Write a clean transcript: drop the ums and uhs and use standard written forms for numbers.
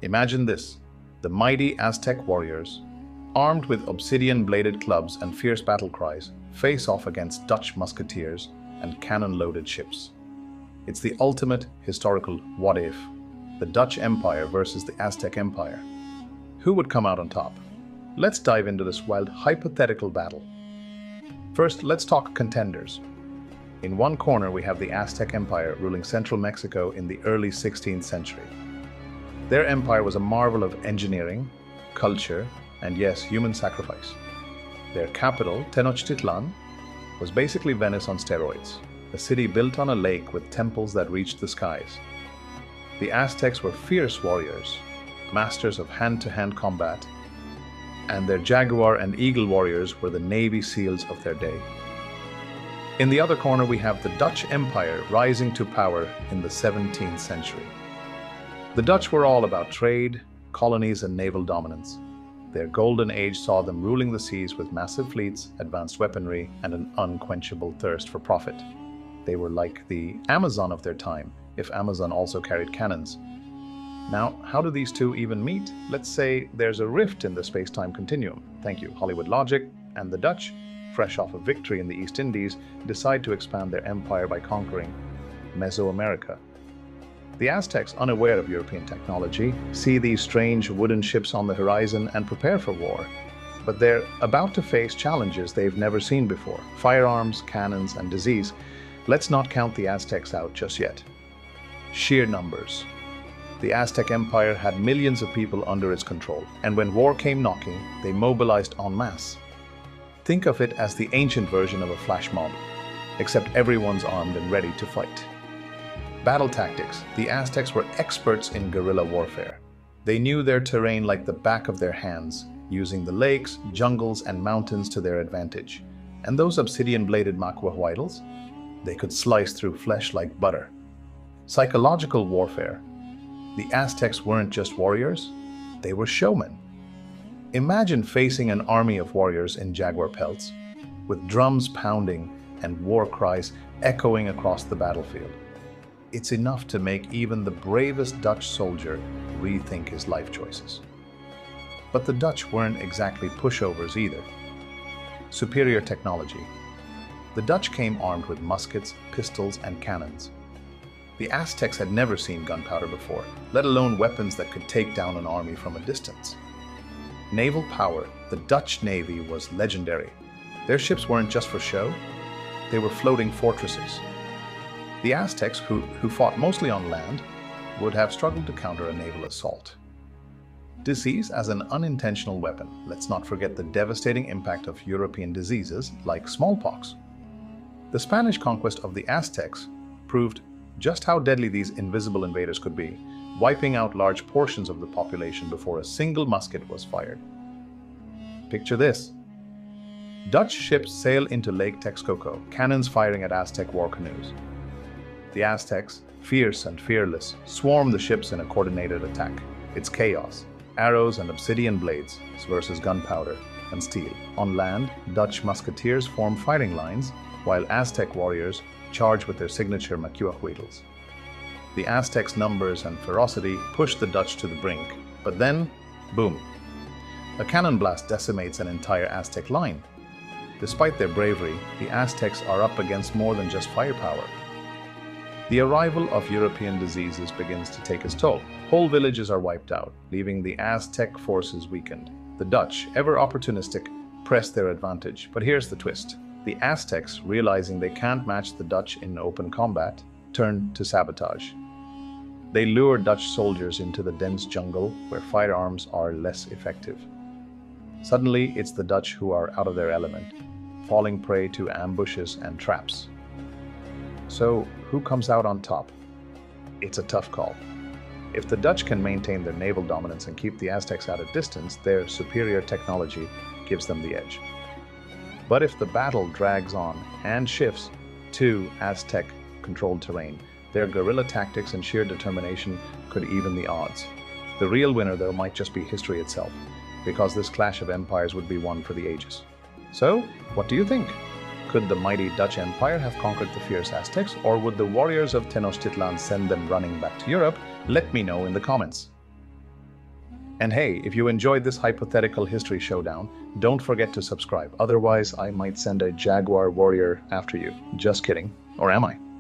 Imagine this: the mighty Aztec warriors, armed with obsidian-bladed clubs and fierce battle cries, face off against Dutch musketeers and cannon-loaded ships. It's the ultimate historical what if: the Dutch Empire versus the Aztec Empire. Who would come out on top? Let's dive into this wild hypothetical battle. First, let's talk contenders. In one corner, we have the Aztec Empire ruling central Mexico in the early 16th century. Their empire was a marvel of engineering, culture, and yes, human sacrifice. Their capital, Tenochtitlan, was basically Venice on steroids, a city built on a lake with temples that reached the skies. The Aztecs were fierce warriors, masters of hand-to-hand combat, and their jaguar and eagle warriors were the Navy SEALs of their day. In the other corner, we have the Dutch Empire rising to power in the 17th century. The Dutch were all about trade, colonies, and naval dominance. Their golden age saw them ruling the seas with massive fleets, advanced weaponry, and an unquenchable thirst for profit. They were like the Amazon of their time, if Amazon also carried cannons. Now, how do these two even meet? Let's say there's a rift in the space-time continuum. Thank you, Hollywood logic. And the Dutch, fresh off a victory in the East Indies, decide to expand their empire by conquering Mesoamerica. The Aztecs, unaware of European technology, see these strange wooden ships on the horizon and prepare for war. But they're about to face challenges they've never seen before: firearms, cannons, and disease. Let's not count the Aztecs out just yet. Sheer numbers. The Aztec Empire had millions of people under its control, and when war came knocking, they mobilized en masse. Think of it as the ancient version of a flash mob, except everyone's armed and ready to fight. Battle tactics. The Aztecs were experts in guerrilla warfare. They knew their terrain like the back of their hands, using the lakes, jungles, and mountains to their advantage. And those obsidian-bladed macuahuitls? They could slice through flesh like butter. Psychological warfare. The Aztecs weren't just warriors, they were showmen. Imagine facing an army of warriors in jaguar pelts, with drums pounding and war cries echoing across the battlefield. It's enough to make even the bravest Dutch soldier rethink his life choices. But the Dutch weren't exactly pushovers either. Superior technology. The Dutch came armed with muskets, pistols, and cannons. The Aztecs had never seen gunpowder before, let alone weapons that could take down an army from a distance. Naval power. The Dutch Navy was legendary. Their ships weren't just for show, they were floating fortresses. The Aztecs, who fought mostly on land, would have struggled to counter a naval assault. Disease as an unintentional weapon. Let's not forget the devastating impact of European diseases like smallpox. The Spanish conquest of the Aztecs proved just how deadly these invisible invaders could be, wiping out large portions of the population before a single musket was fired. Picture this. Dutch ships sail into Lake Texcoco, cannons firing at Aztec war canoes. The Aztecs, fierce and fearless, swarm the ships in a coordinated attack. It's chaos. Arrows and obsidian blades versus gunpowder and steel. On land, Dutch musketeers form fighting lines, while Aztec warriors charge with their signature macuahuitls. The Aztecs' numbers and ferocity push the Dutch to the brink, but then, boom! A cannon blast decimates an entire Aztec line. Despite their bravery, the Aztecs are up against more than just firepower. The arrival of European diseases begins to take its toll. Whole villages are wiped out, leaving the Aztec forces weakened. The Dutch, ever opportunistic, press their advantage. But here's the twist. The Aztecs, realizing they can't match the Dutch in open combat, turn to sabotage. They lure Dutch soldiers into the dense jungle where firearms are less effective. Suddenly, it's the Dutch who are out of their element, falling prey to ambushes and traps. So, who comes out on top? It's a tough call. If the Dutch can maintain their naval dominance and keep the Aztecs at a distance, their superior technology gives them the edge. But if the battle drags on and shifts to Aztec-controlled terrain, their guerrilla tactics and sheer determination could even the odds. The real winner, though, might just be history itself, because this clash of empires would be one for the ages. So, what do you think? Could the mighty Dutch Empire have conquered the fierce Aztecs, or would the warriors of Tenochtitlan send them running back to Europe? Let me know in the comments. And hey, if you enjoyed this hypothetical history showdown, don't forget to subscribe. Otherwise, I might send a jaguar warrior after you. Just kidding. Or am I?